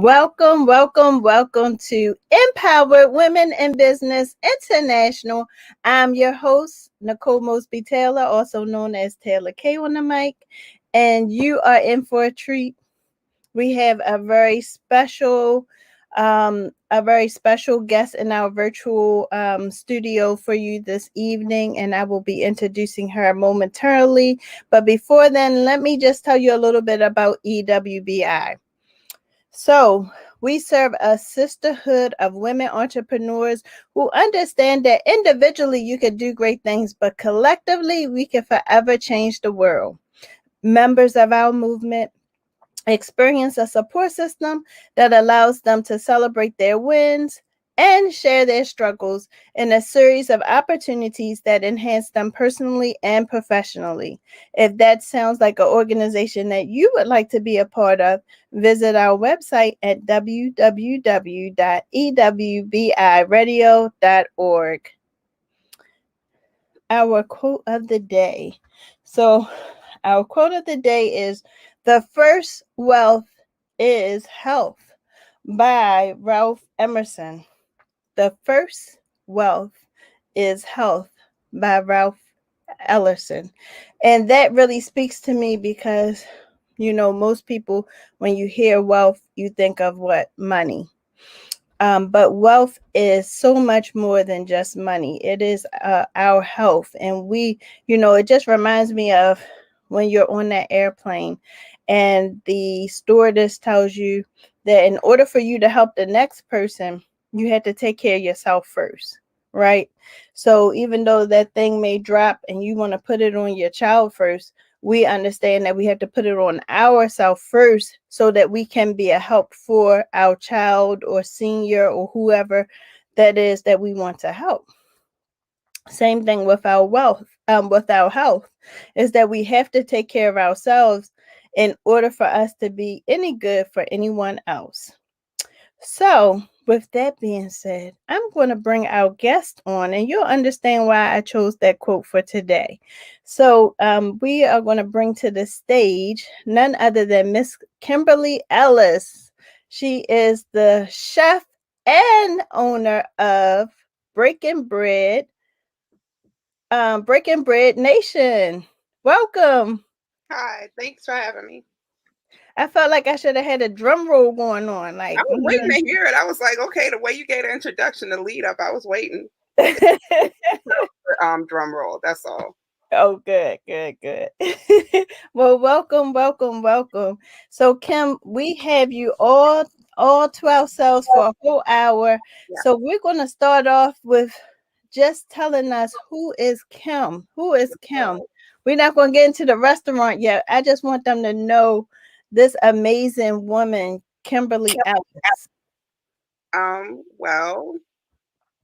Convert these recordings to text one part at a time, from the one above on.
Welcome, welcome, welcome to Empowered Women in Business International. I'm your host, Nicole Mosby Taylor, also known as Taylor K on the mic, and you are in for a treat. We have a very special guest in our virtual studio for you this evening, and I will be introducing her momentarily. But before then, let me just tell you a little bit about EWBI. So, we serve a sisterhood of women entrepreneurs who understand that individually you can do great things, but collectively we can forever change the world. Members of our movement experience a support system that allows them to celebrate their wins and share their struggles in a series of opportunities that enhance them personally and professionally. If that sounds like an organization that you would like to be a part of, visit our website at www.ewbiradio.org. Our quote of the day. So, our quote of the day is "The first wealth is health" by Ralph Emerson. The first wealth is health by Ralph Ellerson. And that really speaks to me because, most people, when you hear wealth, you think of what? Money. But wealth is so much more than just money. It is our health. And it just reminds me of when you're on that airplane and the stewardess tells you that in order for you to help the next person, you had to take care of yourself first, right? So even though that thing may drop and you want to put it on your child first, we understand that we have to put it on ourselves first so that we can be a help for our child or senior or whoever that is that we want to help. Same thing with our with our health, is that we have to take care of ourselves in order for us to be any good for anyone else. So, with that being said, I'm going to bring our guest on, and you'll understand why I chose that quote for today. So, we are going to bring to the stage none other than Miss Kimberly Ellis. She is the chef and owner of Breaking Bread, Breaking Bread Nation. Welcome. Hi, thanks for having me. I felt like I should have had a drum roll going on, I like. was waiting to hear it. I was like, okay, the way you gave the introduction, the lead up, I was waiting. Drum roll. That's all. Oh, good, good, good. Well, welcome, welcome, welcome. So, Kim, we have you all to ourselves for a whole hour. Yeah. So, we're going to start off with just telling us who is Kim. Who is Kim? We're not going to get into the restaurant yet. I just want them to know this amazing woman, Kimberly Ellis. Well,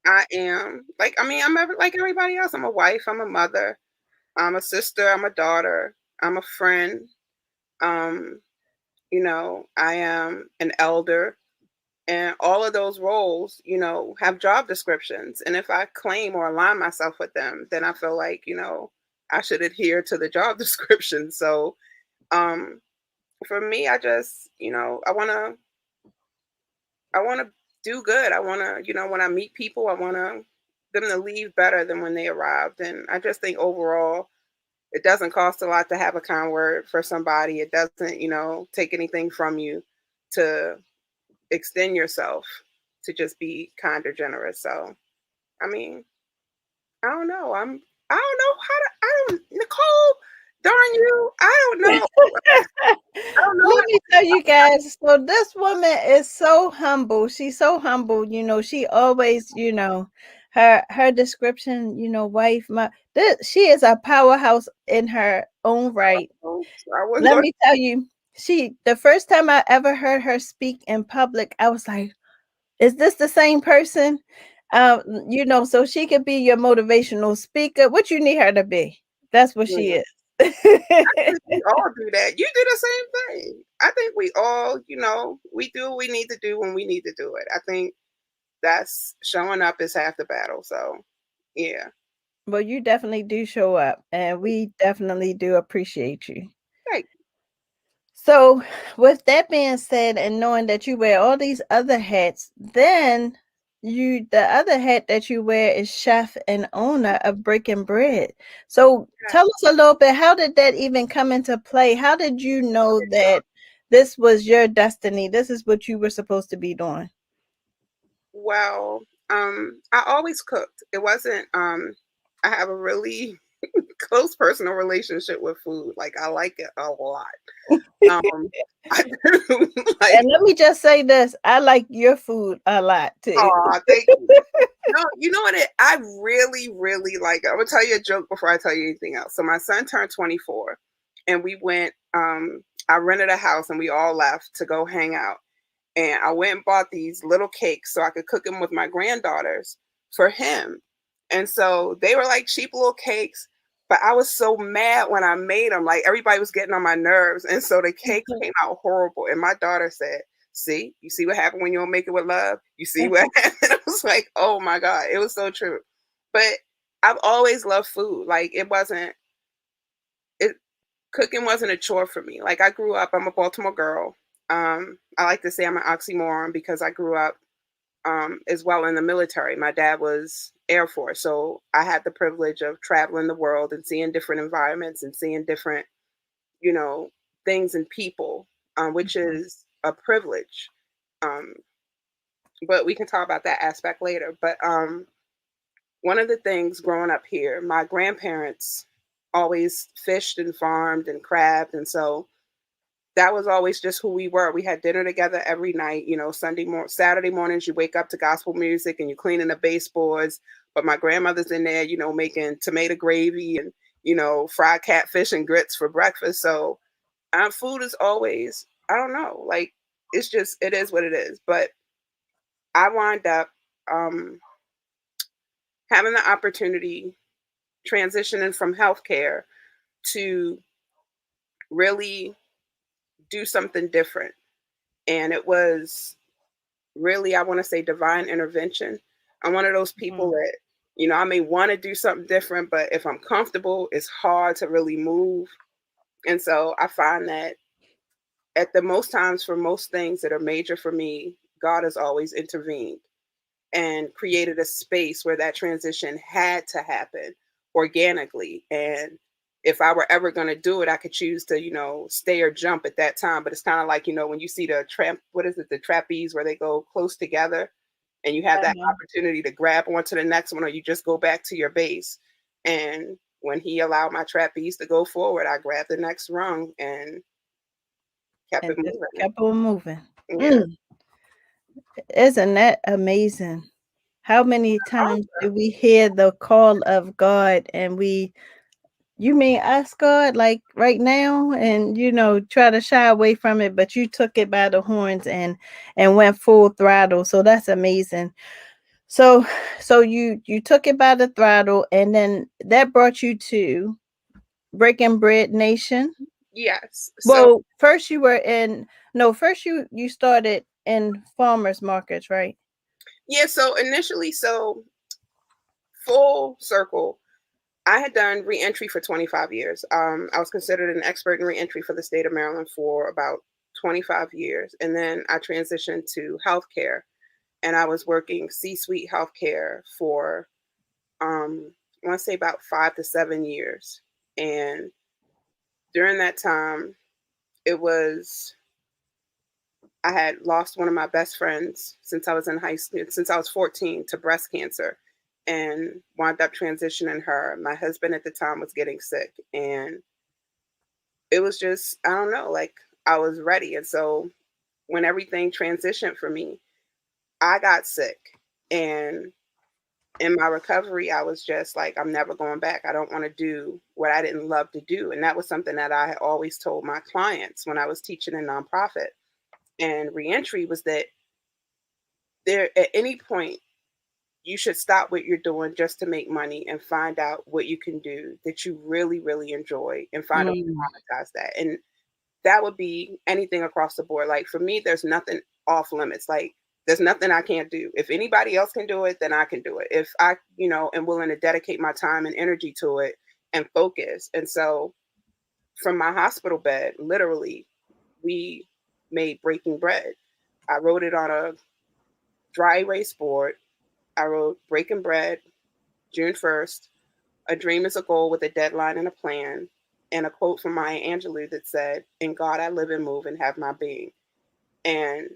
I am like everybody else. I'm a wife. I'm a mother. I'm a sister. I'm a daughter. I'm a friend. Um, I am an elder. And all of those roles, have job descriptions. And if I claim or align myself with them, then I feel like, I should adhere to the job description. So um, for me, I just, I want to do good. I want to, when I meet people, I want them to leave better than when they arrived. And I just think overall, it doesn't cost a lot to have a kind word for somebody. It doesn't, take anything from you to extend yourself to just be kind or generous. So, I mean, I don't know. I don't know how to. I don't, Nicole. Darn you! I don't know. I don't know. Let me tell you guys. So this woman is so humble. She's so humble. She always, her description. Wife. She is a powerhouse in her own right. I wasn't Let going. me tell you. The first time I ever heard her speak in public, I was like, "Is this the same person?" So she could be your motivational speaker. What you need her to be? That's what she is. I think we all do that. You do the same thing. I think we all, we do what we need to do when we need to do it. I think that's showing up is half the battle. So, yeah. Well, you definitely do show up, and we definitely do appreciate you. Right. So, with that being said, and knowing that you wear all these other hats, then the other hat that you wear is chef and owner of Breaking Bread. So, Yeah. tell us a little bit. How did that even come into play? How did you know that this was your destiny? This is what you were supposed to be doing. Well, I always cooked. It wasn't. I have a really close personal relationship with food. Like I like it a lot. Um, I do. Like, And let me just say this: I like your food a lot too. oh, thank you. No, you know what? I really, really like it. I'm gonna tell you a joke before I tell you anything else. So my son turned 24, and we went. I rented a house, and we all left to go hang out. And I went and bought these little cakes so I could cook them with my granddaughters for him. And so they were like cheap little cakes, but I was so mad when I made them. Like everybody was getting on my nerves. And so the cake came out horrible. And my daughter said, "See, you see what happened when you don't make it with love? You see what happened?" I was like, oh my God, it was so true. But I've always loved food. Like it cooking wasn't a chore for me. Like I grew up, I'm a Baltimore girl. I like to say I'm an oxymoron because I grew up as well in the military. My dad was Air Force, so I had the privilege of traveling the world and seeing different environments and seeing different, you know, things and people, which is a privilege. Um, but we can talk about that aspect later. But one of the things growing up here, my grandparents always fished and farmed and crabbed, and so that was always just who we were. We had dinner together every night. Saturday mornings, you wake up to gospel music and you cleaning the baseboards. But my grandmother's in there, making tomato gravy and, fried catfish and grits for breakfast. So our food is always, I don't know, like it is what it is. But I wind up um, having the opportunity transitioning from healthcare to really do something different. And it was really, I want to say divine intervention. I'm one of those people Mhm. that, I may want to do something different, but if I'm comfortable, it's hard to really move. And so I find that at the most times for most things that are major for me, God has always intervened and created a space where that transition had to happen organically. And if I were ever going to do it, I could choose to, stay or jump at that time. But it's kind of like, when you see what is it, the trapeze where they go close together and you have that Uh-huh. opportunity to grab onto the next one, or you just go back to your base. And when he allowed my trapeze to go forward, I grabbed the next rung and kept And it just moving. kept on moving. Yeah. Mm, isn't that amazing? How many Oh, times do we hear the call of God and you mean us, God, like right now, and try to shy away from it, but you took it by the horns and went full throttle. So that's amazing. So you took it by the throttle, and then that brought you to Breaking Bread Nation. yes. So, Well, first you were in no, first you started in farmers markets, right? yeah. So initially, full circle, I had done reentry for 25 years. I was considered an expert in reentry for the state of Maryland for about 25 years. And then I transitioned to healthcare and I was working C suite healthcare for, I want to say about 5 to 7 years. And during that time, it was, I had lost one of my best friends since I was in high school, since I was 14 to breast cancer and wound up transitioning her. My husband at the time was getting sick and it was just, I don't know, like I was ready. And so when everything transitioned for me, I got sick. And in my recovery, I was just like, I'm never going back. I don't want to do what I didn't love to do. And that was something that I had always told my clients when I was teaching in nonprofit. And reentry was that there at any point you should stop what you're doing just to make money and find out what you can do that you really, really enjoy and find a way Mm, to monetize that. And that would be anything across the board. Like for me, there's nothing off limits. Like there's nothing I can't do. If anybody else can do it, then I can do it. If I, am willing to dedicate my time and energy to it and focus. And so from my hospital bed, literally we made Breaking Bread. I wrote it on a dry erase board. I wrote Breaking Bread, June 1st. A dream is a goal with a deadline and a plan. And a quote from Maya Angelou that said, "In God I live and move and have my being." And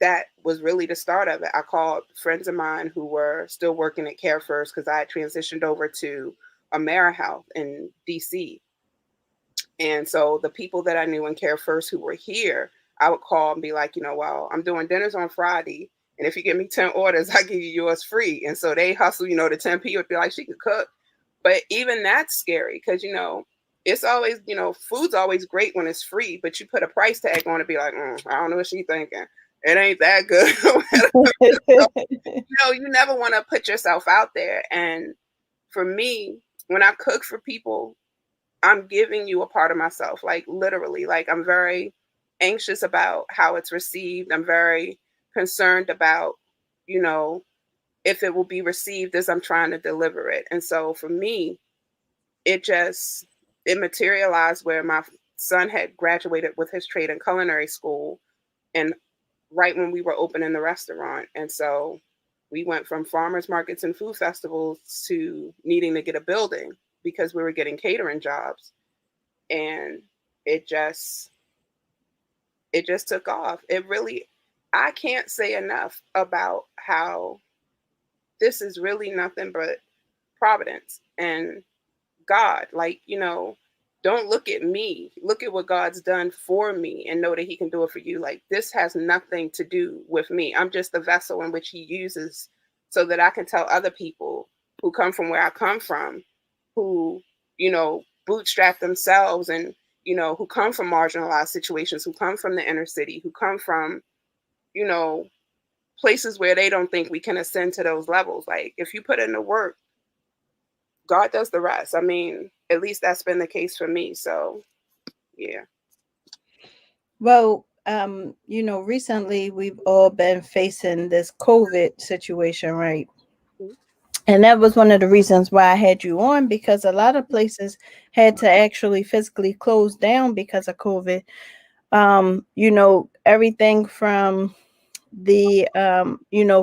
that was really the start of it. I called friends of mine who were still working at Care First because I had transitioned over to AmeriHealth in DC. And so the people that I knew in Care First who were here, I would call and be like, well, I'm doing dinners on Friday. And if you give me 10 orders, I give you yours free. And so they hustle, the 10 people would be like, she could cook. But even that's scary because, it's always, food's always great when it's free, but you put a price tag on it, be like, I don't know what she's thinking. It ain't that good. So, you never want to put yourself out there. And for me, when I cook for people, I'm giving you a part of myself, like literally. Like I'm very anxious about how it's received. I'm very concerned about, if it will be received as I'm trying to deliver it. And so for me, it materialized where my son had graduated with his trade in culinary school, and right when we were opening the restaurant. And so we went from farmers markets and food festivals to needing to get a building because we were getting catering jobs. And it just took off. It really, I can't say enough about how this is really nothing but providence and God. Like, don't look at me. Look at what God's done for me and know that he can do it for you. Like, this has nothing to do with me. I'm just the vessel in which he uses so that I can tell other people who come from where I come from, who, bootstrap themselves and, who come from marginalized situations, who come from the inner city, who come from, places where they don't think we can ascend to those levels. Like, if you put in the work, God does the rest. I mean, at least that's been the case for me. So, yeah. Well, recently we've all been facing this COVID situation, right? Mm-hmm. And that was one of the reasons why I had you on, because a lot of places had to actually physically close down because of COVID. Everything from the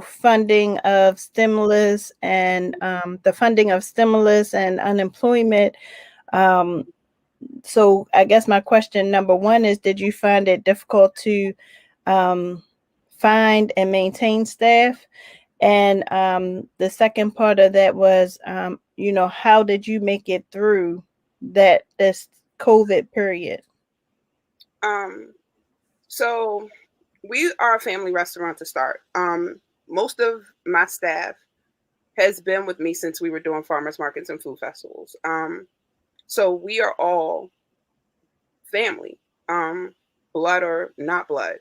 funding of stimulus and the funding of stimulus and unemployment. So I guess my question number one is, did you find it difficult to find and maintain staff? And the second part of that was, how did you make it through this COVID period? So we are a family restaurant to start. Most of my staff has been with me since we were doing farmers markets and food festivals. So we are all family, blood or not blood.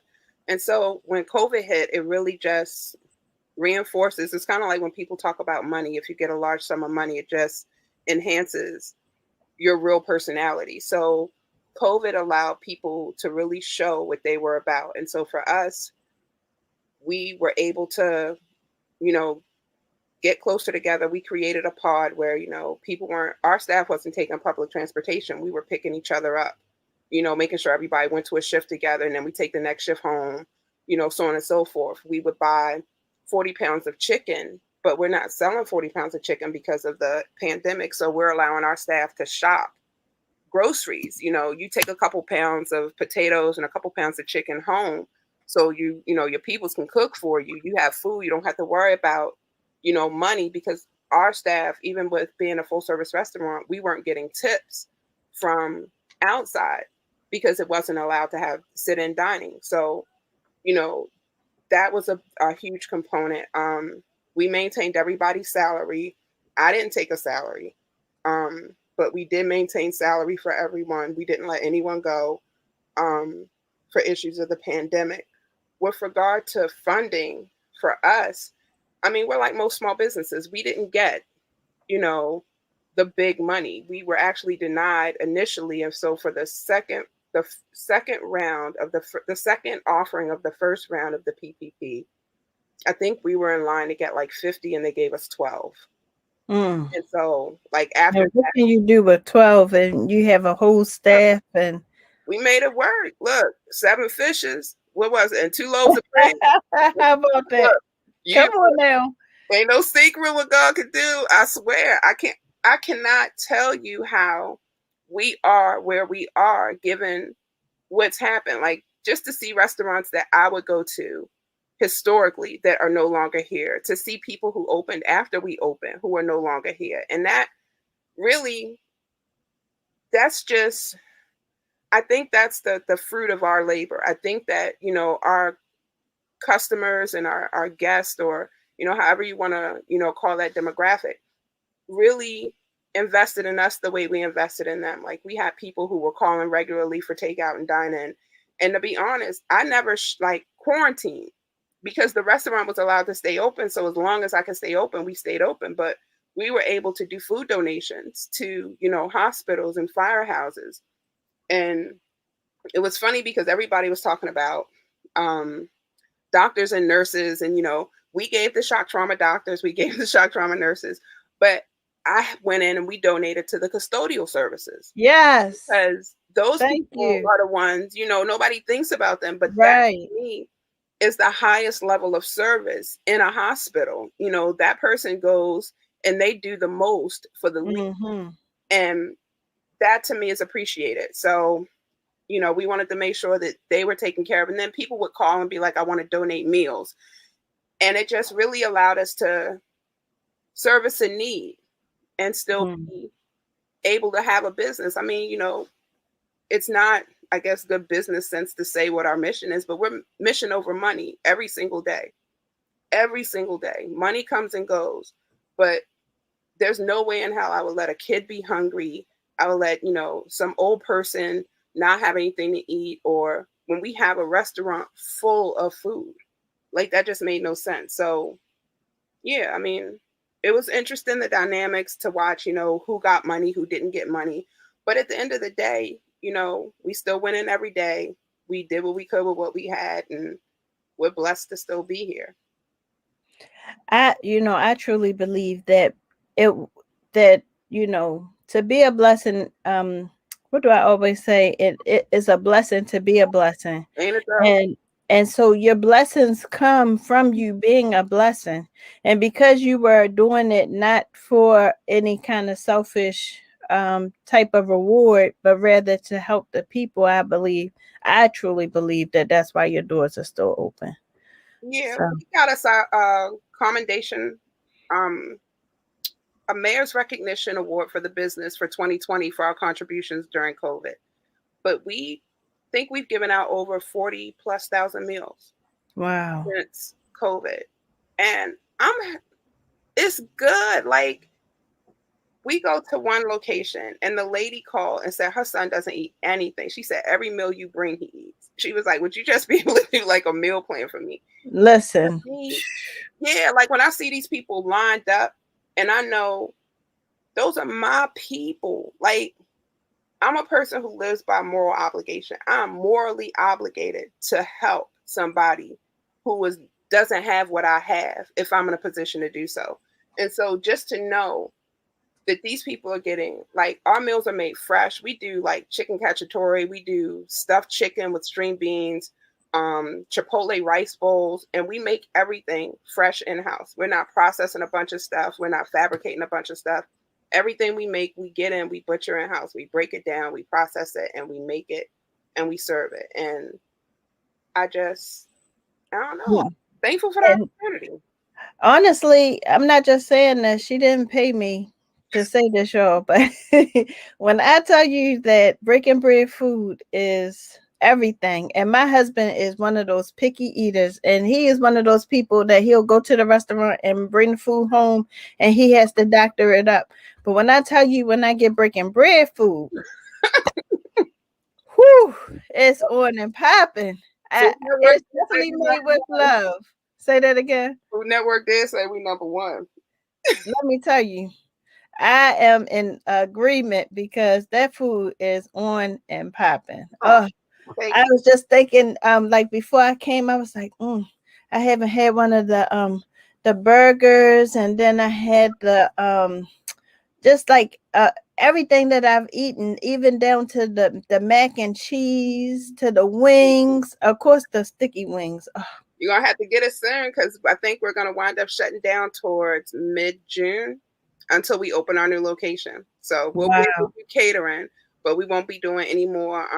And so when COVID hit, it really just reinforces. It's kind of like when people talk about money. If you get a large sum of money, it just enhances your real personality. So COVID allowed people to really show what they were about. And so for us, we were able to, get closer together. We created a pod where, our staff wasn't taking public transportation. We were picking each other up, making sure everybody went to a shift together, and then we take the next shift home, so on and so forth. We would buy 40 pounds of chicken, but we're not selling 40 pounds of chicken because of the pandemic. So we're allowing our staff to shop groceries. You take a couple pounds of potatoes and a couple pounds of chicken home. So your peoples can cook for you. You have food. You don't have to worry about, money, because our staff, even with being a full service restaurant, we weren't getting tips from outside because it wasn't allowed to have sit-in dining. So, that was a huge component. We maintained everybody's salary. I didn't take a salary. But we did maintain salary for everyone. We didn't let anyone go for issues of the pandemic. With regard to funding for us, I mean, we're like most small businesses. We didn't get, the big money. We were actually denied initially. And so for the second round of the second offering of the first round of the PPP, I think we were in line to get like 50 and they gave us 12. And so, like, after what can you do with 12 and you have a whole staff? And We made it work. Look, 7 fishes. What was it? And 2 loaves of bread. How about that? Look, Come you on now. ain't no secret what God can do. I swear. I cannot tell you how we are where we are given what's happened. Like, just to see restaurants that I would go to historically that are no longer here, to see people who opened after we opened who are no longer here. And that really, that's just, I think that's the fruit of our labor. I think that, our customers and our guests, or, however you want to, call that demographic, really invested in us the way we invested in them. Like, we had people who were calling regularly for takeout and dine in. And to be honest, I never like quarantined because the restaurant was allowed to stay open. So as long as I could stay open, we stayed open. But we were able to do food donations to, hospitals and firehouses. And it was funny because everybody was talking about doctors and nurses, and we gave the shock trauma doctors, we gave the shock trauma nurses, but I went in and we donated to the custodial services. Yes. Because those Thank people you. are the ones, nobody thinks about them, but that Right. to me is the highest level of service in a hospital. That person goes and they do the most for the least. Mm-hmm. And that to me is appreciated. So, we wanted to make sure that they were taken care of. And then people would call and be like, I want to donate meals. And it just really allowed us to service a need and still be able to have a business. I mean, it's not, I guess, good business sense to say what our mission is, but we're mission over money every single day. Every single day. Money comes and goes, but there's no way in hell I would let a kid be hungry. I would let, some old person not have anything to eat, or when we have a restaurant full of food. Like, that just made no sense. So, yeah, I mean, it was interesting, the dynamics to watch, who got money, who didn't get money. But at the end of the day, we still went in every day. We did what we could with what we had, and we're blessed to still be here. I truly believe that it that to be a blessing. What do I always say? It is a blessing to be a blessing. Ain't it though? And so your blessings come from you being a blessing. And because you were doing it not for any kind of selfish type of reward, but rather to help the people, I truly believe that that's why your doors are still open. Yeah, So. we got us a commendation, a Mayor's Recognition Award for the business for 2020 for our contributions during COVID. But we think we've given out over 40 plus thousand meals. Wow. Since COVID. And it's good. Like, we go to one location and the lady called and said her son doesn't eat anything. She said, every meal you bring, he eats. She was like, would you just be able to do like a meal plan for me? Listen. Yeah, like when I see these people lined up and I know those are my people. Like, I'm a person who lives by moral obligation. I'm morally obligated to help somebody who doesn't have what I have if I'm in a position to do so. And so just to know that these people are getting, like, our meals are made fresh. We do like chicken cacciatore. We do stuffed chicken with string beans, chipotle rice bowls, and we make everything fresh in-house. We're not processing a bunch of stuff. We're not fabricating a bunch of stuff. Everything we make, we get in, we butcher in-house. We break it down, we process it, and we make it, and we serve it. And I don't know. I'm thankful for that opportunity. Honestly, I'm not just saying that. She didn't pay me to say this, y'all, but when I tell you that breaking bread food is everything, and my husband is one of those picky eaters, and he is one of those people that he'll go to the restaurant and bring the food home and he has to doctor it up. But when I tell you, when I get breaking bread food, whew, it's on and popping. It's definitely made with love. Say that again. Food Network did say we number one. Let me tell you, I am in agreement because that food is on and popping. Oh, I was just thinking, like before I came, I was like, I haven't had one of the burgers, and then I had just like everything that I've eaten, even down to the mac and cheese, to the wings, of course the sticky wings. Oh, You're gonna have to get it soon because I think we're gonna wind up shutting down towards mid-June until we open our new location. So we'll be able wow. to do catering, but we won't be doing any more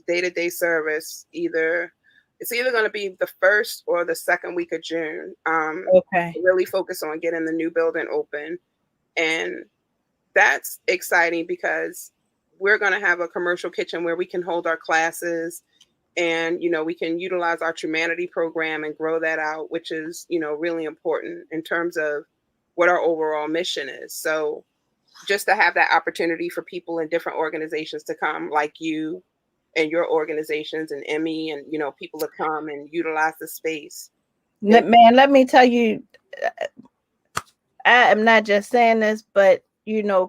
day-to-day service either. It's either gonna be the first or the second week of June. Okay. Really focus on getting the new building open, and that's exciting because we're gonna have a commercial kitchen where we can hold our classes, and we can utilize our humanity program and grow that out, which is really important in terms of what our overall mission is. So just to have that opportunity for people in different organizations to come, like you and your organizations and Emmy, and people to come and utilize the space. Man, let me tell you, I am not just saying this, but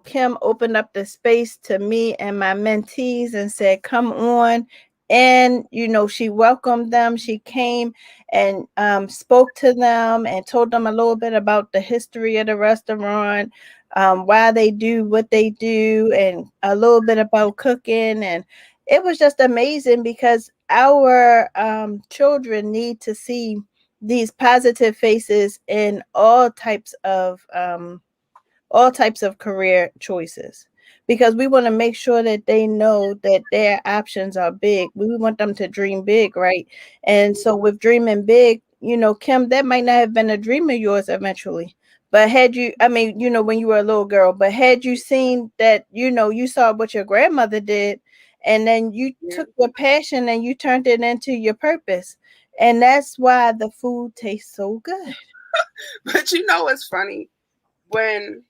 Kim opened up the space to me and my mentees and said, "Come on." And she welcomed them. She came and spoke to them and told them a little bit about the history of the restaurant, why they do what they do, and a little bit about cooking. And it was just amazing because our children need to see these positive faces in all types of career choices, because we want to make sure that they know that their options are big. We want them to dream big, right? And so with dreaming big, Kim, that might not have been a dream of yours eventually, but had you, I mean, when you were a little girl, but had you seen that, you saw what your grandmother did, and then you Yeah. took your passion and you turned it into your purpose. And that's why the food tastes so good. But it's funny when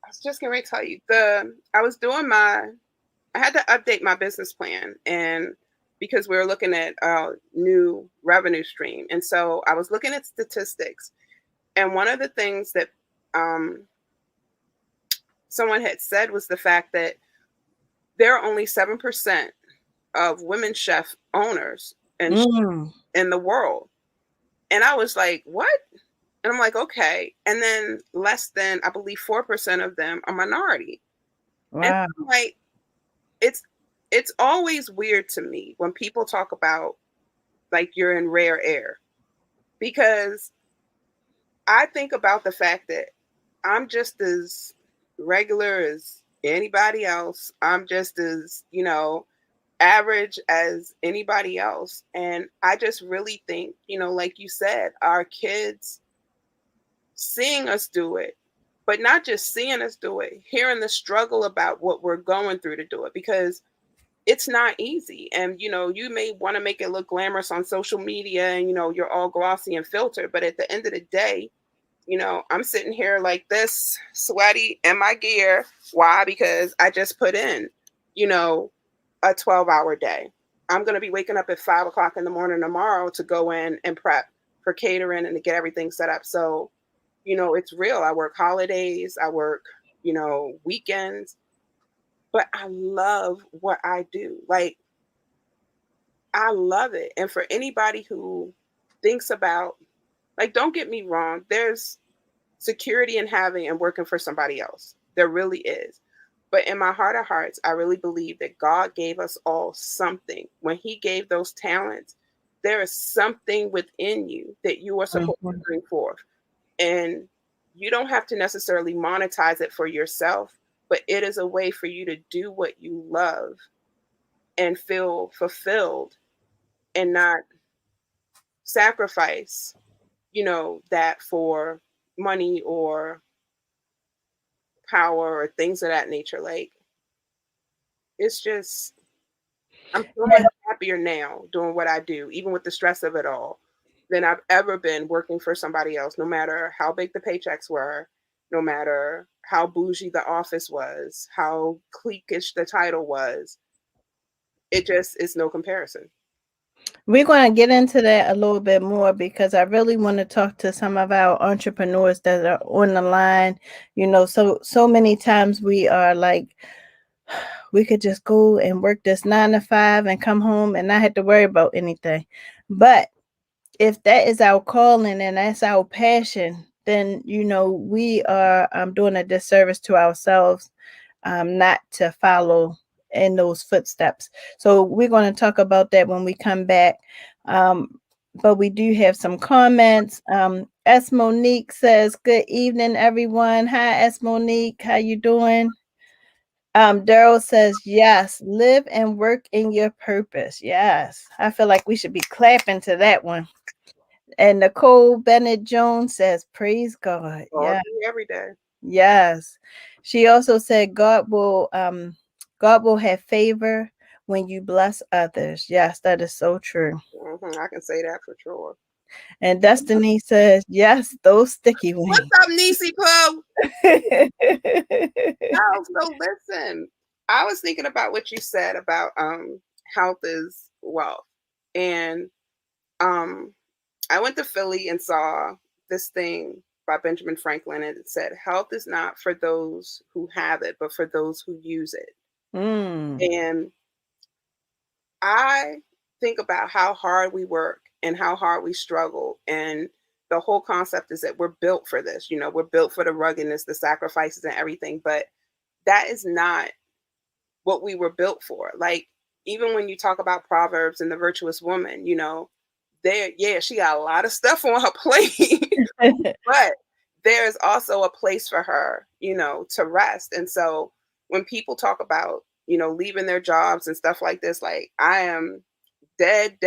I was just going to tell you I was doing I had to update my business plan, and because we were looking at a new revenue stream. And so I was looking at statistics, and one of the things that um, someone had said was the fact that there are only 7% of women chef owners Mm, in the world. And I was like, what? And I'm like, okay. And then less than, I believe, 4% of them are minority. And wow. I'm like, it's it's always weird to me when people talk about like you're in rare air, because I think about the fact that I'm just as regular as anybody else. I'm just as, average as anybody else. And I just really think, like you said, our kids seeing us do it, but not just seeing us do it, hearing the struggle about what we're going through to do it, because it's not easy. And you may want to make it look glamorous on social media, and you're all glossy and filtered, but at the end of the day, I'm sitting here like this, sweaty in my gear. Why? Because I just put in you know a 12-hour day. I'm going to be waking up at 5 o'clock in the morning tomorrow to go in and prep for catering and to get everything set up. So it's real. I work holidays, I work weekends, but I love what I do. Like, I love it. And for anybody who thinks about, like, don't get me wrong, there's security in having and working for somebody else. There really is. But in my heart of hearts, I really believe that God gave us all something. When He gave those talents, there is something within you that you are supposed to Mhm. bring forth. And you don't have to necessarily monetize it for yourself, but it is a way for you to do what you love and feel fulfilled, and not sacrifice, that for money or power or things of that nature. Like, it's just, I'm so much Yeah. happier now doing what I do, even with the stress of it all, than I've ever been working for somebody else, no matter how big the paychecks were, no matter how bougie the office was, how cliquish the title was. It just is no comparison. We're going to get into that a little bit more because I really want to talk to some of our entrepreneurs that are on the line. So many times we are like, we could just go and work this 9 to 5 and come home and not have to worry about anything. But if that is our calling and that's our passion, then we are doing a disservice to ourselves, not to follow in those footsteps. So we're going to talk about that when we come back. But we do have some comments. S. Monique says, "Good evening, everyone." Hi, S. Monique. How you doing? Daryl says, "Yes, live and work in your purpose." Yes, I feel like we should be clapping to that one. And Nicole Bennett Jones says, "Praise God." All Yeah. day, every day. Yes. She also said God will have favor when you bless others. Yes, that is so true. I can say that for sure. And Destiny says, "Yes, those sticky What's wings." up, Niecy Pooh? Oh, so listen, I was thinking about what you said about health is wealth. And I went to Philly and saw this thing by Benjamin Franklin, and it said, "Health is not for those who have it, but for those who use it." And I think about how hard we work and how hard we struggle. And the whole concept is that we're built for this. We're built for the ruggedness, the sacrifices, and everything. But that is not what we were built for. Like, even when you talk about Proverbs and the virtuous woman, she got a lot of stuff on her plate, but there's also a place for her, to rest. And so when people talk about, leaving their jobs and stuff like this, like, I am dead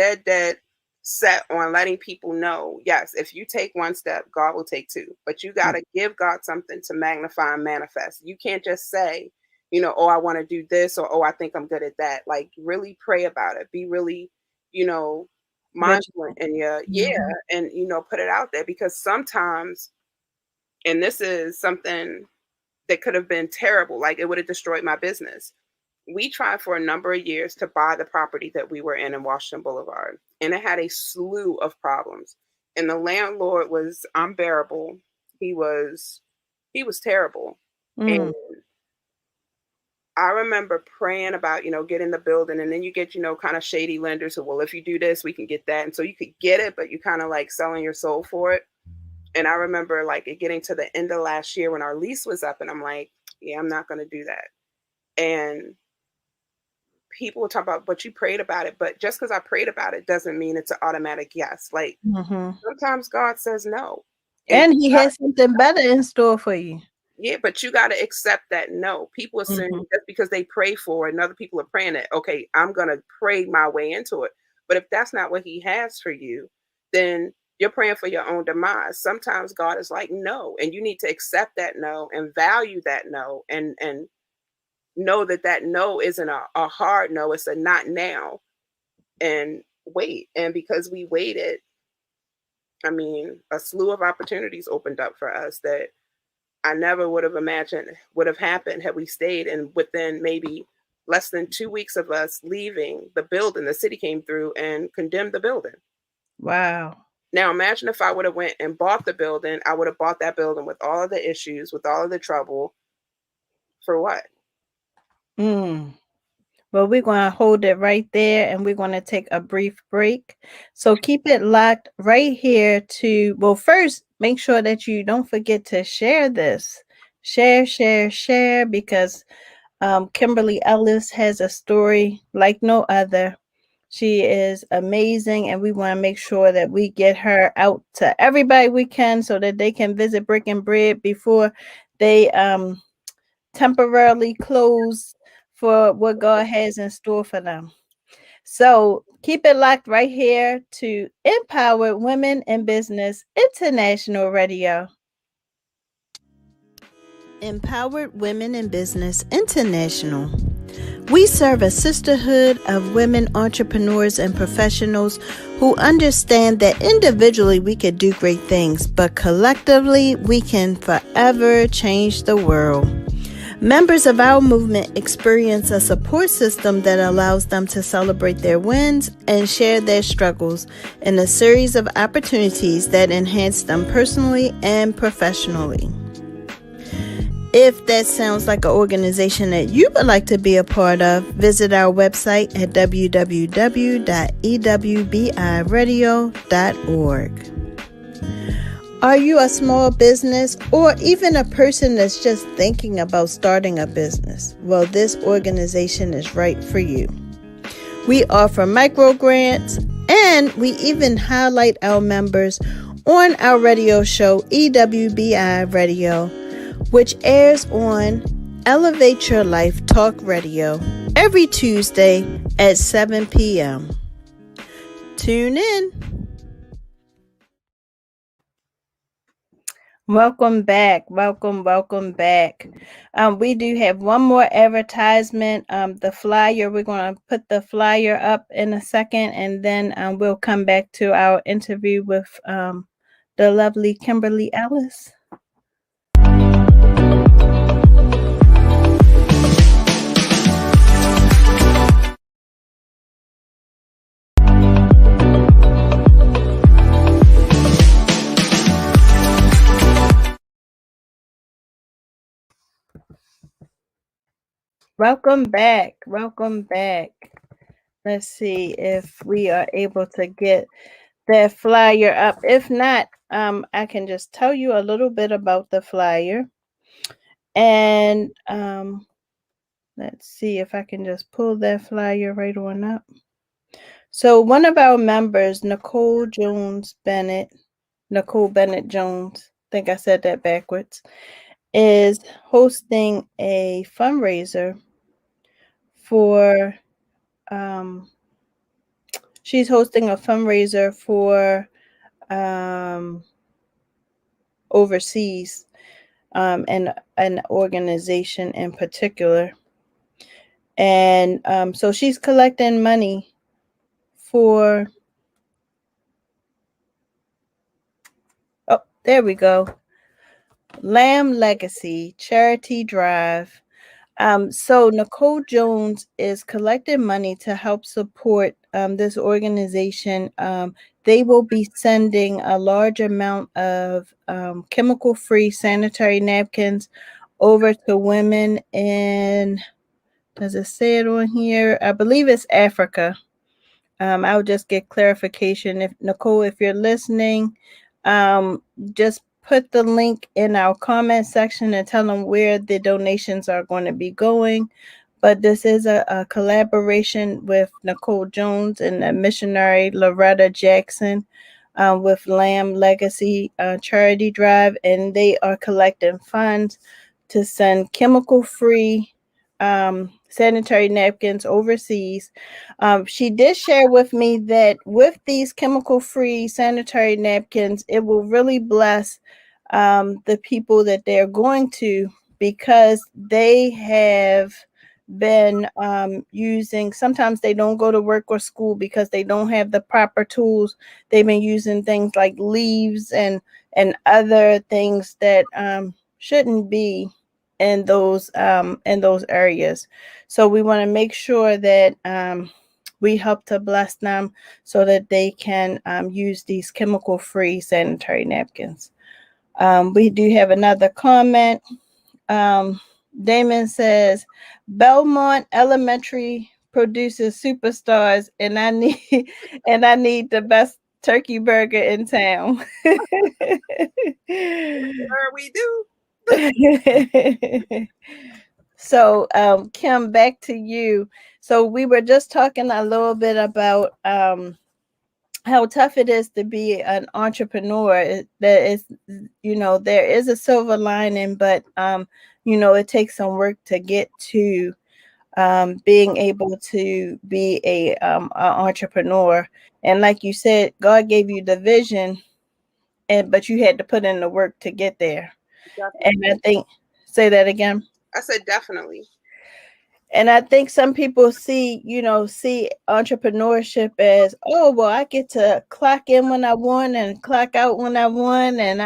set on letting people know, yes, if you take one step, God will take two. But you got to give God something to magnify and manifest. You can't just say, oh, I want to do this, or, oh, I think I'm good at that. Like, really pray about it. Be really, mindful in your, and, put it out there, because sometimes, and this is something that could have been terrible, like it would have destroyed my business. We tried for a number of years to buy the property that we were in Washington Boulevard, and it had a slew of problems. And the landlord was unbearable. He was terrible. And I remember praying about, getting the building, and then you get, kind of shady lenders who, well, if you do this, we can get that. And so you could get it, but you kind of like selling your soul for it. And I remember like it getting to the end of last year when our lease was up, and I'm like, yeah, I'm not going to do that. And people will talk about, but you prayed about it. But just because I prayed about it doesn't mean it's an automatic yes. Like, sometimes God says no. And he has something better in store for you. Yeah, but you got to accept that no. People assume just because they pray for it and other people are praying it, okay, I'm going to pray my way into it. But if that's not what he has for you, then you're praying for your own demise. Sometimes God is like, no. And you need to accept that no and value that no, and know that no isn't a hard no. It's a not now. And wait. And because we waited, I mean, a slew of opportunities opened up for us that I never would have imagined would have happened had we stayed. And within maybe less than 2 weeks of us leaving the building, the city came through and condemned the building. Wow. Now imagine if I would have went and bought the building. I would have bought that building with all of the issues, with all of the trouble. For what? Well, we're going to hold it right there, and we're going to take a brief break. So keep it locked right here well, first, make sure that you don't forget to share this. Share, because Kimberly Ellis has a story like no other. She is amazing, and we want to make sure that we get her out to everybody we can so that they can visit Brick and Bread before they temporarily close for what God has in store for them. So keep it locked right here to Empowered Women in Business International Radio. Empowered Women in Business International. We serve a sisterhood of women entrepreneurs and professionals who understand that individually we could do great things, but collectively we can forever change the world. Members of our movement experience a support system that allows them to celebrate their wins and share their struggles in a series of opportunities that enhance them personally and professionally. If that sounds like an organization that you would like to be a part of, visit our website at www.ewbiradio.org. Are you a small business or even a person that's just thinking about starting a business? Well, this organization is right for you. We offer micro grants and we even highlight our members on our radio show, EWBI Radio, which airs on Elevate Your Life Talk Radio every Tuesday at 7 p.m. Tune in. Welcome back. Welcome back. We do have one more advertisement. The flyer, we're going to put the flyer up in a second, and then we'll come back to our interview with the lovely Kimberly Ellis. Welcome back. Let's see if we are able to get that flyer up. If not, I can just tell you a little bit about the flyer. And let's see if I can just pull that flyer right on up. So one of our members, Nicole Bennett Jones, I think I said that backwards, is hosting a fundraiser for she's hosting a fundraiser for overseas and an organization in particular. And so she's collecting money for, oh, there we go, Lamb Legacy Charity Drive. So Nicole Jones is collecting money to help support this organization. They will be sending a large amount of chemical-free sanitary napkins over to women in, does it say it on here? I believe it's Africa. I'll just get clarification. If Nicole, if you're listening, just put the link in our comment section and tell them where the donations are going to be going. But this is a collaboration with Nicole Jones and the missionary Loretta Jackson with Lamb Legacy Charity Drive, and they are collecting funds to send chemical-free sanitary napkins overseas. She did share with me that with these chemical-free sanitary napkins, it will really bless the people that they're going to, because they have been using, sometimes they don't go to work or school because they don't have the proper tools. They've been using things like leaves and other things that shouldn't be in those areas. So we want to make sure that we help to bless them so that they can use these chemical-free sanitary napkins. We do have another comment. Damon says, Belmont Elementary produces superstars, and I need the best turkey burger in town. Sure we do. So, Kim, back to you. So we were just talking a little bit about how tough it is to be an entrepreneur. There is a silver lining, but it takes some work to get to being able to be a entrepreneur. And like you said, God gave you the vision, but you had to put in the work to get there. Definitely. And I think, say that again. I said definitely. And I think some people see entrepreneurship as, oh, well, I get to clock in when I want and clock out when I want. And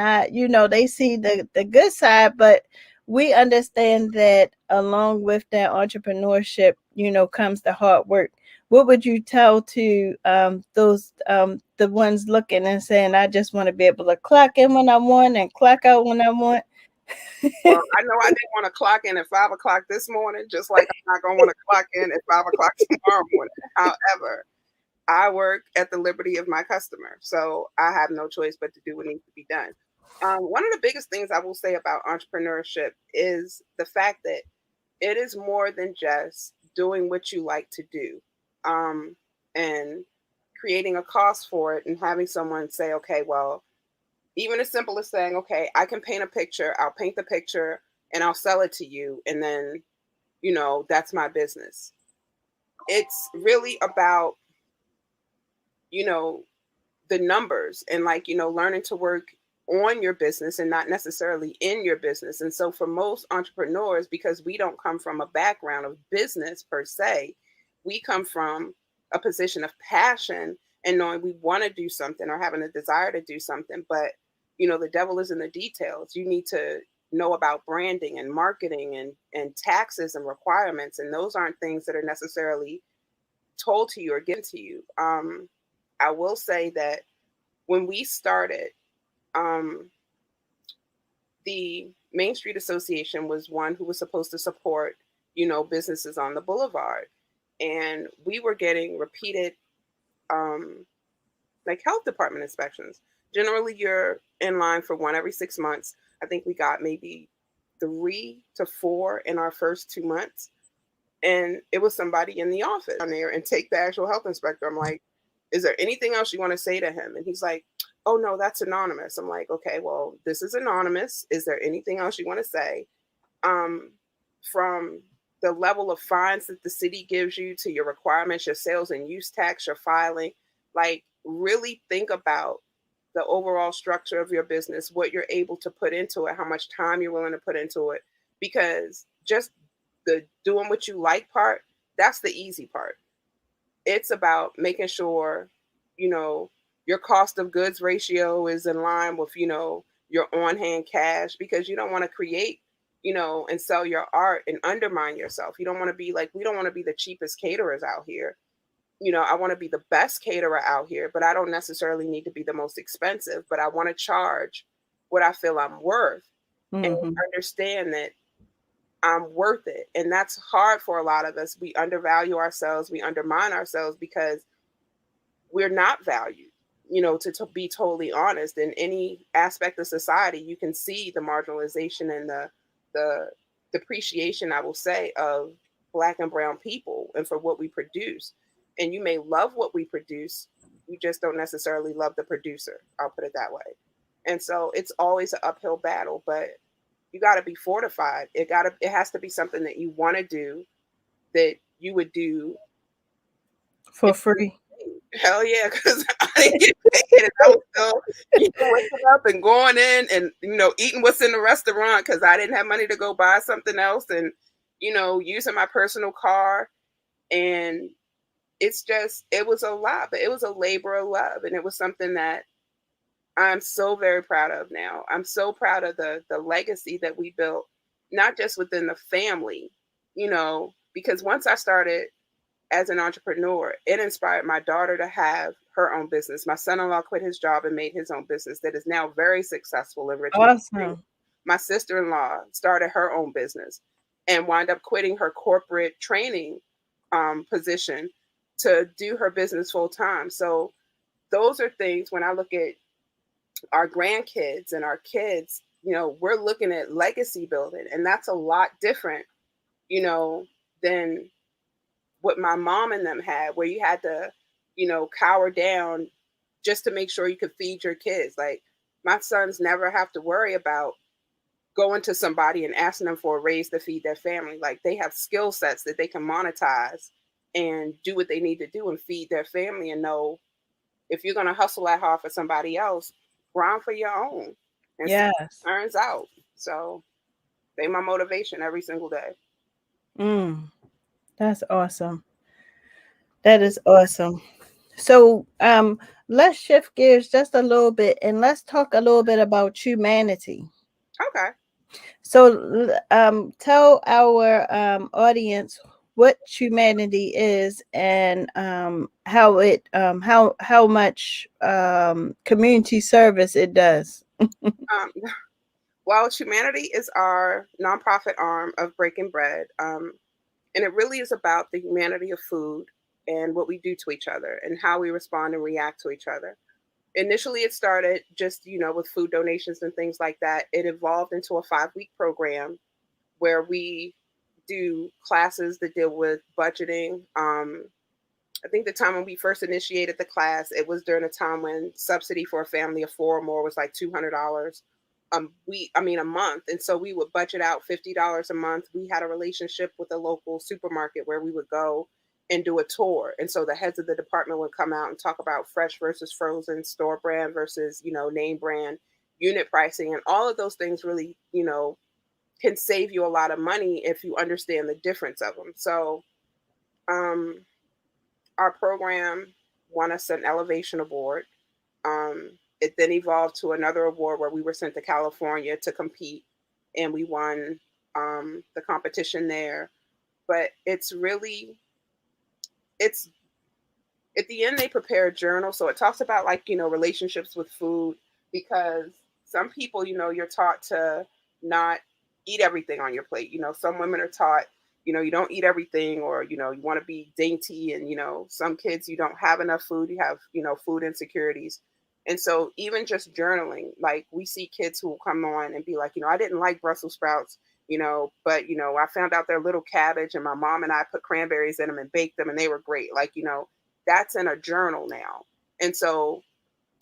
they see the good side, but we understand that along with that entrepreneurship, comes the hard work. What would you tell to those, the ones looking and saying, I just want to be able to clock in when I want and clock out when I want? Well, I know I didn't want to clock in at 5 o'clock this morning, just like I'm not going to want to clock in at 5 o'clock tomorrow morning. However, I work at the liberty of my customer, so I have no choice but to do what needs to be done. One of the biggest things I will say about entrepreneurship is the fact that it is more than just doing what you like to do, and creating a cost for it and having someone say, okay, well, even as simple as saying, okay, I can paint a picture, I'll paint the picture and I'll sell it to you. And then, that's my business. It's really about, you know, the numbers and like, learning to work on your business and not necessarily in your business. And so for most entrepreneurs, because we don't come from a background of business per se, we come from a position of passion and knowing we want to do something or having a desire to do something. But, the devil is in the details. You need to know about branding and marketing and taxes and requirements. And those aren't things that are necessarily told to you or given to you. I will say that when we started, um, the Main Street Association was one who was supposed to support, businesses on the boulevard. And we were getting repeated, um, like health department inspections. Generally, you're in line for one every 6 months. I think we got maybe 3 to 4 in our first 2 months. And it was somebody in the office on there and take the actual health inspector. I'm like, is there anything else you want to say to him? And he's like, oh no, that's anonymous. I'm like, okay, well, this is anonymous. Is there anything else you want to say? Um, from the level of fines that the city gives you to your requirements, your sales and use tax, your filing, like really think about the overall structure of your business, what you're able to put into it, how much time you're willing to put into it. Because just the doing what you like part, that's the easy part. It's about making sure, you know, your cost of goods ratio is in line with, your on hand cash, because you don't want to create, and sell your art and undermine yourself. You don't want to be like, we don't want to be the cheapest caterers out here. I want to be the best caterer out here, but I don't necessarily need to be the most expensive, but I want to charge what I feel I'm worth and Mm-hmm. understand that I'm worth it. And that's hard for a lot of us. We undervalue ourselves, we undermine ourselves because we're not valued. To be totally honest, in any aspect of society, you can see the marginalization and the depreciation, I will say, of Black and brown people and for what we produce. And you may love what we produce, you just don't necessarily love the producer. I'll put it that way. And so it's always an uphill battle, but you got to be fortified. It has to be something that you want to do, that you would do For if you free. were paid. Hell yeah, because I didn't get paid, and I was still, waking up and going in and eating what's in the restaurant because I didn't have money to go buy something else, and using my personal car, and it was a lot, but it was a labor of love, and it was something that I'm so very proud of now. I'm so proud of the legacy that we built, not just within the family, because once I started as an entrepreneur, it inspired my daughter to have her own business. My son-in-law quit his job and made his own business that is now very successful in Richmond. Awesome. My sister-in-law started her own business and wound up quitting her corporate training position to do her business full time. So those are things when I look at our grandkids and our kids, we're looking at legacy building, and that's a lot different, you know, than what my mom and them had, where you had to, cower down just to make sure you could feed your kids. Like my sons never have to worry about going to somebody and asking them for a raise to feed their family. Like they have skill sets that they can monetize and do what they need to do and feed their family, and know if you're going to hustle that hard for somebody else, grind for your own and see Yes. what turns out. So they my motivation every single day. Mm, that's awesome. That is awesome. So, let's shift gears just a little bit and let's talk a little bit about humanity. Okay. So, tell our audience what humanity is and how much community service it does. Um, well, Humanity is our nonprofit arm of Breaking Bread. And it really is about the humanity of food and what we do to each other and how we respond and react to each other. Initially it started just, with food donations and things like that. It evolved into a 5-week program where we do classes that deal with budgeting. I think the time when we first initiated the class, it was during a time when subsidy for a family of four or more was like $200 a month. And so we would budget out $50 a month. We had a relationship with a local supermarket where we would go and do a tour. And so the heads of the department would come out and talk about fresh versus frozen, store brand versus, name brand, unit pricing, and all of those things really, can save you a lot of money if you understand the difference of them. So, um, our program won us an elevation award. It then evolved to another award where we were sent to California to compete, and we won the competition there. But it's at the end they prepare a journal, so it talks about, like, relationships with food, because some people, you're taught to not eat everything on your plate. Some women are taught, you don't eat everything, or you want to be dainty, and some kids, you don't have enough food, you have food insecurities. And so even just journaling, like, we see kids who will come on and be like, I didn't like Brussels sprouts, but I found out they're little cabbage, and my mom and I put cranberries in them and baked them, and they were great. Like, that's in a journal now. And so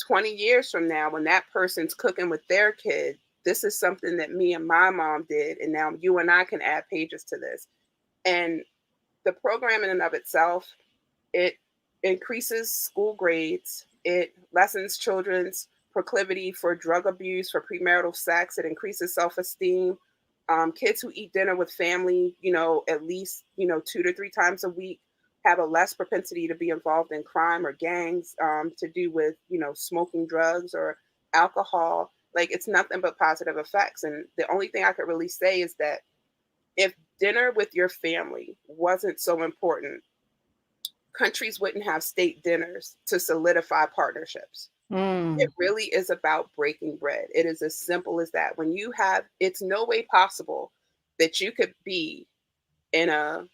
20 years from now, when that person's cooking with their kid, this is something that me and my mom did. And now you and I can add pages to this. And the program in and of itself, it increases school grades. It lessens children's proclivity for drug abuse, for premarital sex. It increases self-esteem. Kids who eat dinner with family, at least, 2 to 3 times a week, have a less propensity to be involved in crime or gangs, to do with, smoking drugs or alcohol. Like, it's nothing but positive effects. And the only thing I could really say is that if dinner with your family wasn't so important, countries wouldn't have state dinners to solidify partnerships. It Mm. really is about breaking bread. It is as simple as that. When you have, it's no way possible that you could be in a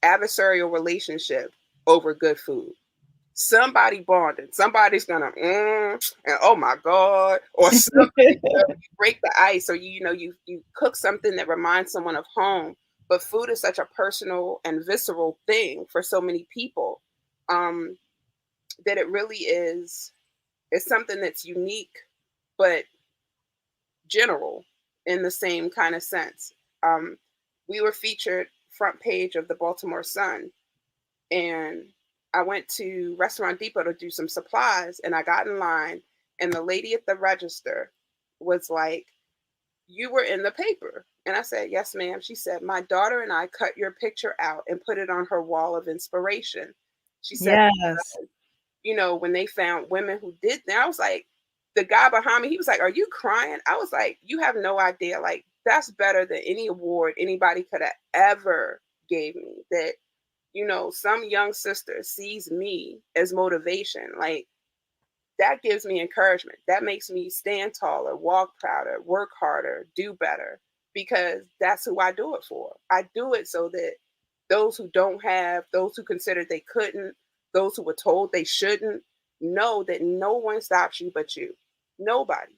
adversarial relationship over good food. Somebody bonded. Somebody's gonna and oh my god, or something. You break the ice, or you cook something that reminds someone of home. But food is such a personal and visceral thing for so many people, um, that it really is. It's something that's unique, but general in the same kind of sense. Um, we were featured front page of the Baltimore Sun, and I went to Restaurant Depot to do some supplies, and I got in line, and the lady at the register was like, "You were in the paper." And I said, "Yes, ma'am." She said, "My daughter and I cut your picture out and put it on her wall of inspiration." She said, Yes. when they found women who did that, I was like, the guy behind me, he was like, "Are you crying?" I was like, "You have no idea. Like, that's better than any award anybody could have ever gave me. That, some young sister sees me as motivation. Like, that gives me encouragement. That makes me stand taller, walk prouder, work harder, do better, because that's who I do it for. I do it so that those who don't have, those who considered they couldn't, those who were told they shouldn't, know that no one stops you but you. Nobody.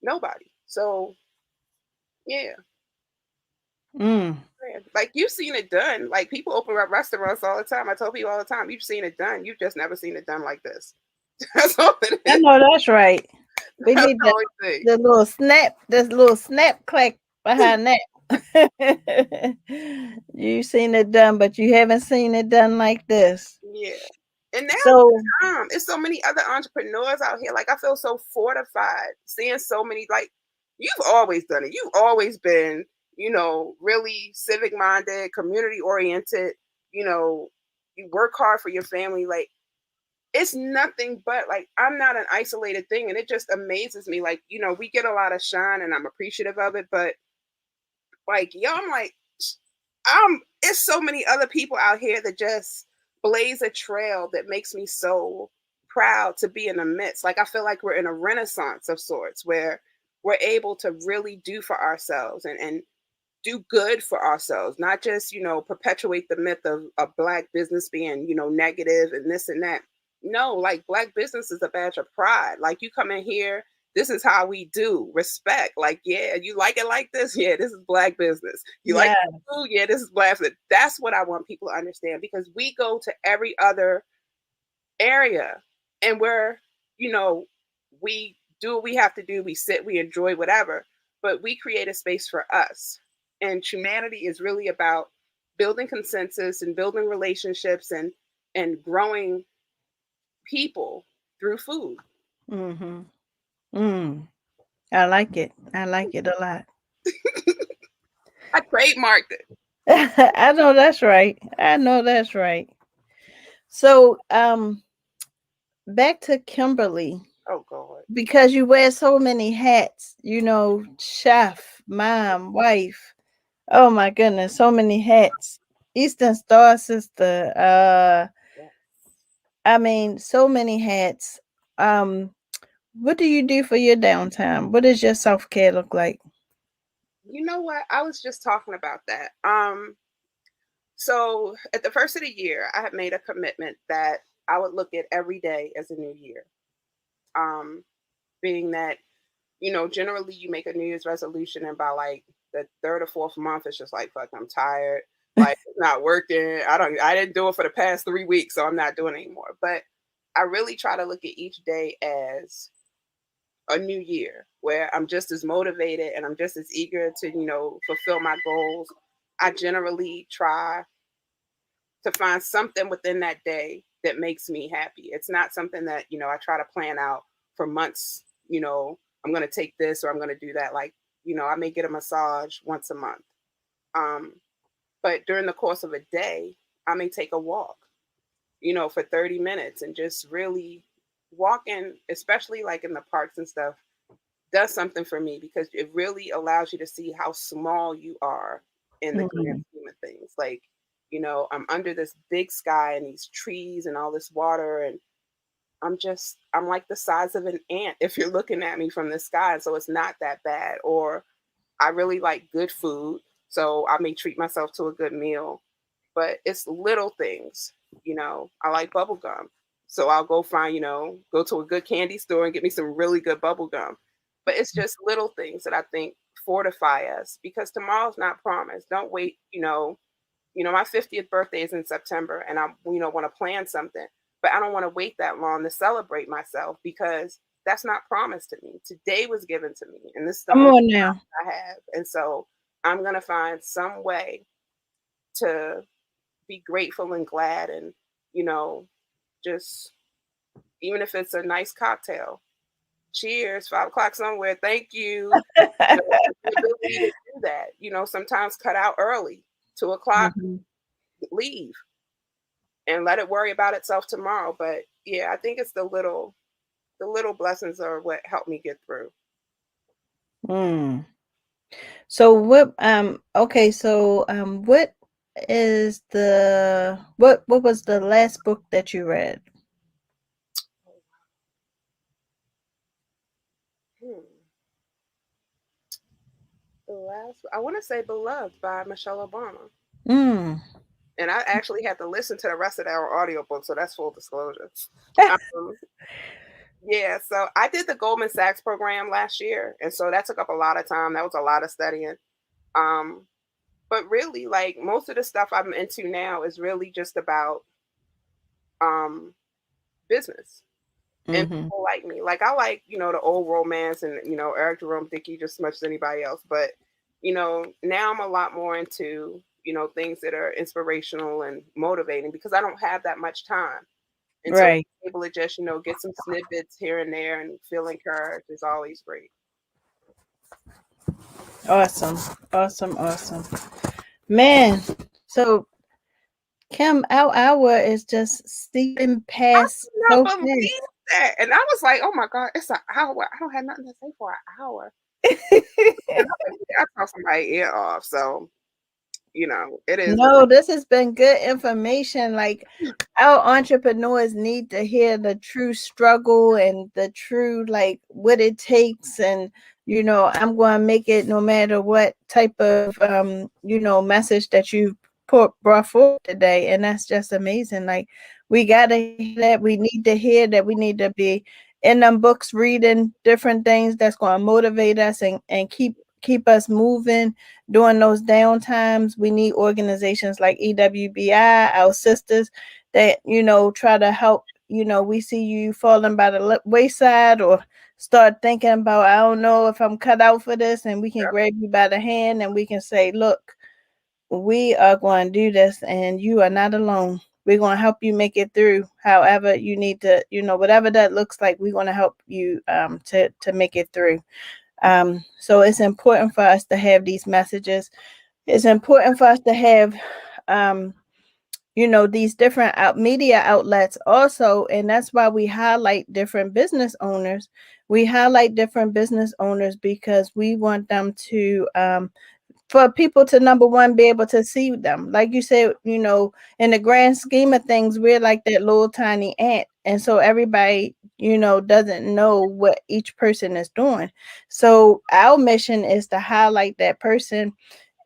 Nobody. So, yeah. Mm. Yeah. Like, you've seen it done. Like, people open up restaurants all the time. I tell people all the time, you've seen it done. You've just never seen it done like this. That's all it I is. know that's right. We That's need the only thing. the little snap, this little snap clack behind that. You seen it done, but you haven't seen it done like this. Yeah. And now So it's so many other entrepreneurs out here. Like, I feel so fortified seeing so many, like, you've always done it. You've always been, really civic minded, community oriented, you know, you work hard for your family. Like, it's nothing but, like, I'm not an isolated thing. And it just amazes me. Like, we get a lot of shine and I'm appreciative of it, but, like, yo, I'm like, it's so many other people out here that just blaze a trail that makes me so proud to be in the midst. Like, I feel like we're in a renaissance of sorts where we're able to really do for ourselves and do good for ourselves, not just, perpetuate the myth of a black business being, negative and this and that. No, like Black business is a badge of pride. Like you come in here, this is how we do respect. Like, yeah, you like it like this? Yeah, this is Black business. You like Yeah. food? Yeah, this is Black food. That's what I want people to understand because we go to every other area and we're, you know, we do what we have to do. We sit, we enjoy whatever, but we create a space for us. And humanity is really about building consensus and building relationships and growing people through food. Mm-hmm. Mm. I like it. I like it a lot. I trademarked it. I know that's right. I know that's right. So, back to Kimberly, Oh God. because you wear so many hats, you know, chef, mom, wife. Oh my goodness, so many hats. Eastern Star sister. Yes. I mean, so many hats. Um, what do you do for your downtime? What does your self-care look like? You know what? I was just talking about that. So at the first of the year, I had made a commitment that I would look at every day as a new year. Um, being that, generally you make a New Year's resolution and by like the third or fourth month, it's just like, fuck, I'm tired. Like it's not working. I didn't do it for the past 3 weeks, so I'm not doing it anymore. But I really try to look at each day as a new year where I'm just as motivated and I'm just as eager to, fulfill my goals. I generally try to find something within that day that makes me happy. It's not something that, I try to plan out for months, I'm going to take this or I'm going to do that. Like, I may get a massage once a month. Um, but during the course of a day, I may take a walk, for 30 minutes and just really walking, especially like in the parks and stuff, does something for me because it really allows you to see how small you are in the grand Mhm. scheme of things. Like, I'm under this big sky and these trees and all this water, and I'm like the size of an ant if you're looking at me from the sky. So it's not that bad. Or I really like good food. So I may treat myself to a good meal, but it's little things. I like bubble gum. So I'll go find, go to a good candy store and get me some really good bubble gum. But it's just little things that I think fortify us because tomorrow's not promised. Don't wait, my 50th birthday is in September and I, want to plan something, but I don't want to wait that long to celebrate myself because that's not promised to me. Today was given to me and this is the Come only on now. I have. And so I'm going to find some way to be grateful and glad and, you know, just even if it's a nice cocktail. Cheers, 5 o'clock somewhere. Thank you. The ability to do that. Sometimes cut out early, 2 o'clock, Mhm. leave and let it worry about itself tomorrow. But yeah, I think it's the little blessings are what helped me get through. Mm. So what okay, so what is the what was the last book that you read? Hmm. The last, I want to say Beloved by Michelle Obama. Mm. And I actually had to listen to the rest of our audiobook, so that's full disclosure. Um, yeah, so I did the Goldman Sachs program last year, and so that took up a lot of time. That was a lot of studying. Um, but really, like most of the stuff I'm into now is really just about um, business and Mhm. people like me. Like I like, the old romance and Eric Jerome Dickey just as much as anybody else. But now I'm a lot more into things that are inspirational and motivating because I don't have that much time. And so Right. being able to just, get some snippets here and there and feel encouraged is always great. Awesome. Awesome. Awesome. Man, so Kim, our hour is just steeping I past could not so believe fast. that. And I was like, oh my God, it's an hour. I don't have nothing to say for an hour. And I'm like, yeah, I talk somebody ear off. So, it is what No, this has been good information. Like our entrepreneurs need to hear the true struggle and the true like what it takes and you know, I'm going to make it no matter what type of message that you brought forth today, and that's just amazing. Like, we gotta hear that. We need to hear that. We need to be in them books, reading different things that's going to motivate us and keep us moving during those down times. We need organizations like EWBI, our sisters, that try to help. We see you falling by the wayside, or start thinking about, I don't know if I'm cut out for this, and we can Yep. grab you by the hand and we can say, look, we are going to do this, and you are not alone. We're going to help you make it through. However you need to, whatever that looks like, we're going to help you to make it through. So it's important for us to have these messages. It's important for us to have these different media outlets also, and that's why we highlight different business owners. We highlight different business owners because we want them to for people to, number one, be able to see them. Like you said, in the grand scheme of things, we're like that little tiny ant. And so everybody, doesn't know what each person is doing. So our mission is to highlight that person,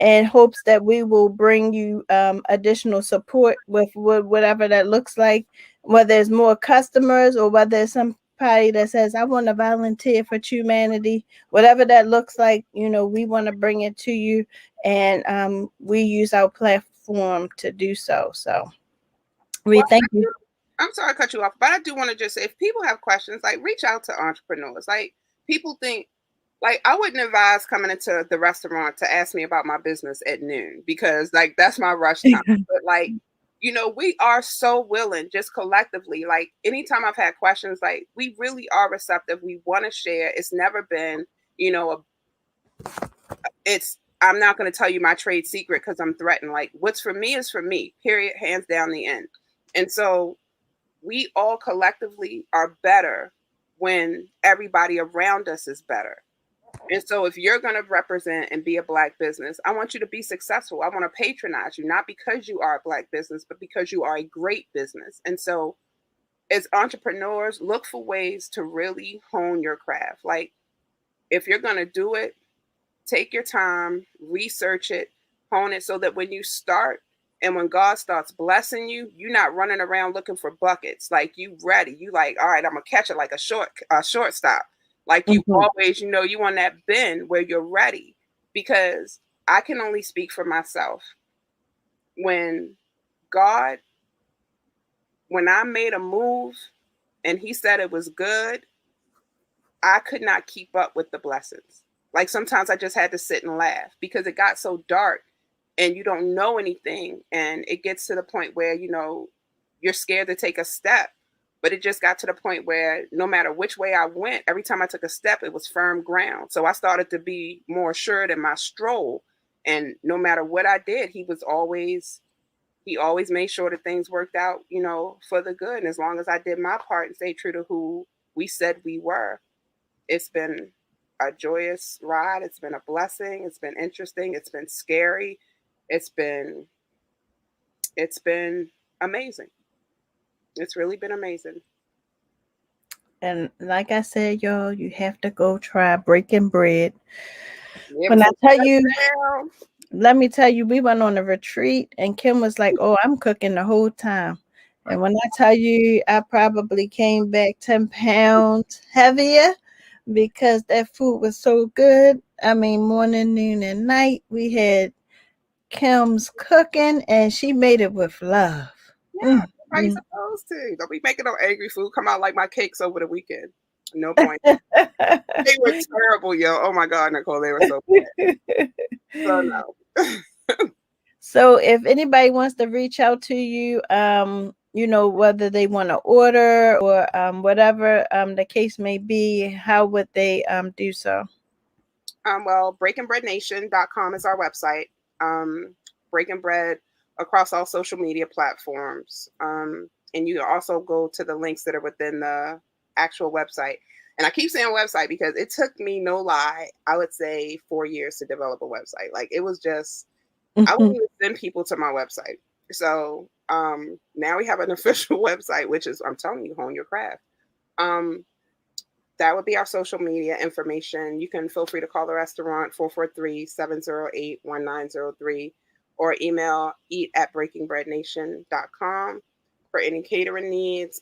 in hopes that we will bring you additional support with whatever that looks like, whether it's more customers or whether it's somebody that says, I want to volunteer for humanity, whatever that looks like. We want to bring it to you, and we use our platform to do so. So we Well, thank you. I'm sorry to cut you off, but I do want to just say, if people have questions, like, reach out to entrepreneurs. Like, people think, like, I wouldn't advise coming into the restaurant to ask me about my business at noon, because, like, that's my rush time. But, like, we are so willing, just collectively. Like, anytime I've had questions, like, we really are receptive. We want to share. It's never been, I'm not going to tell you my trade secret because I'm threatened. Like, what's for me is for me, period, hands down, the end. And so we all collectively are better when everybody around us is better. And so if you're going to represent and be a Black business, I want you to be successful. I want to patronize you, not because you are a Black business, but because you are a great business. And so as entrepreneurs, look for ways to really hone your craft. Like, if you're going to do it, take your time, research it, hone it, so that when you start and when God starts blessing you, you're not running around looking for buckets. Like, you ready. You like, all right, I'm gonna catch it like a shortstop. Like, you Mhm. always, you on that bend where you're ready. Because I can only speak for myself. When God, when I made a move and he said it was good, I could not keep up with the blessings. Like, sometimes I just had to sit and laugh because it got so dark and you don't know anything. And it gets to the point where, you're scared to take a step. But it just got to the point where no matter which way I went, every time I took a step, it was firm ground. So I started to be more assured in my stroll. And no matter what I did, he always made sure that things worked out, for the good. And as long as I did my part and stayed true to who we said we were, it's been a joyous ride. It's been a blessing. It's been interesting. It's been scary. It's been it's been amazing. It's really been amazing. And like I said, y'all, you have to go try Breaking Bread. Yeah, When I before tell we you, shut down. let me tell you, we went on a retreat, and Kim was like, oh, I'm cooking the whole time. And when I tell you, I probably came back 10 pounds heavier because that food was so good. I mean, morning, noon, and night, we had Kim's cooking, and she made it with love. Yeah, Mm, that's how you mm. supposed to. Don't be making no angry food come out like my cakes over the weekend. No point. They were terrible, yo. Oh my God, Nicole, they were so so no. So if anybody wants to reach out to you, whether they want to order or whatever the case may be, how would they do so? Well, breakingbreadnation.com is our website. Breaking Bread across all social media platforms. And you also go to the links that are within the actual website. And I keep saying website because it took me, no lie, I would say 4 years to develop a website. Like, it was just, I wouldn't even send people to my website. So now we have an official website, which is, I'm telling you, hone your craft. Um, that would be our social media information. You can feel free to call the restaurant 443-708-1903. or email eat@breakingbreadnation.com for any catering needs,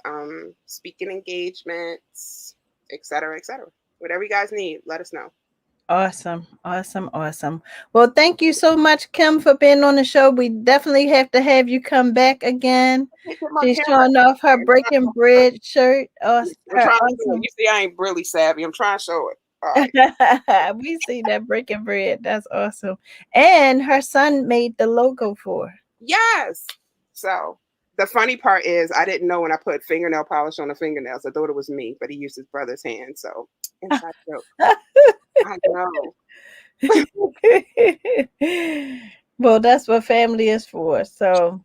speaking engagements, etc., etc. Whatever you guys need, let us know. Awesome, awesome, awesome. Well, thank you so much, Kim, for being on the show. We definitely have to have you come back again. Get my She's camera. showing off her breaking bread shirt. I'm Her trying to do it. awesome. You see, I ain't really savvy. I'm trying to show it. All right. We see that breaking bread. That's awesome. And her son made the logo for her. Yes. So the funny part is, I didn't know when I put fingernail polish on the fingernails. I thought it was me, but he used his brother's hand. So inside joke. I know. Well, that's what family is for. So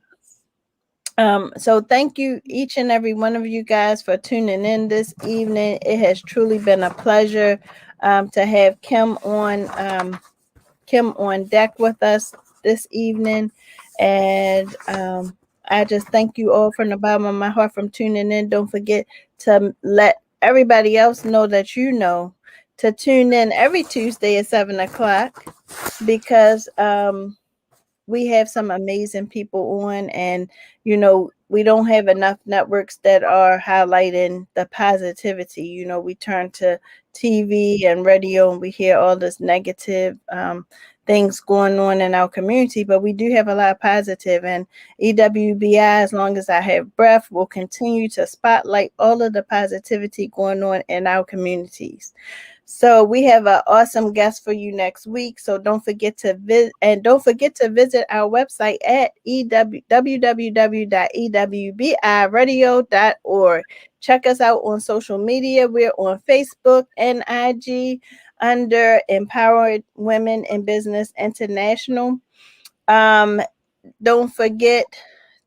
thank you each and every one of you guys for tuning in this evening. It has truly been a pleasure to have Kim on deck with us this evening. And I just thank you all from the bottom of my heart from tuning in. Don't forget to let everybody else know that you know to tune in every Tuesday at 7 o'clock, because we have some amazing people on, and we don't have enough networks that are highlighting the positivity. We turn to TV and radio and we hear all this negative things going on in our community, but we do have a lot of positive, and EWBI, as long as I have breath, will continue to spotlight all of the positivity going on in our communities. So we have an awesome guest for you next week. So don't forget to visit, and don't forget to visit our website at www.ewbiradio.org. Check us out on social media. We're on Facebook and IG under Empowered Women in Business International. Um, don't forget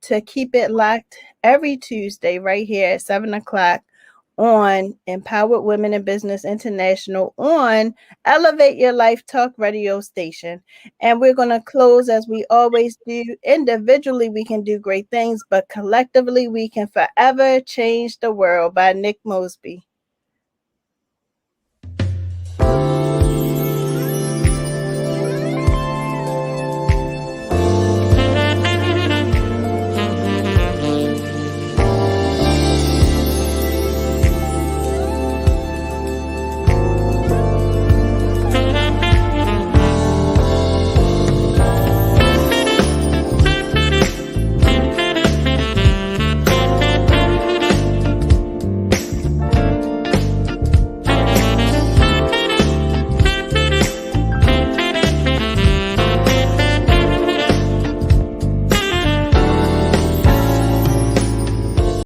to keep it locked every Tuesday right here at 7 o'clock on Empowered Women in Business International on Elevate Your Life Talk radio station. And we're going to close as we always do. Individually, we can do great things, but collectively, we can forever change the world by Nick Mosby.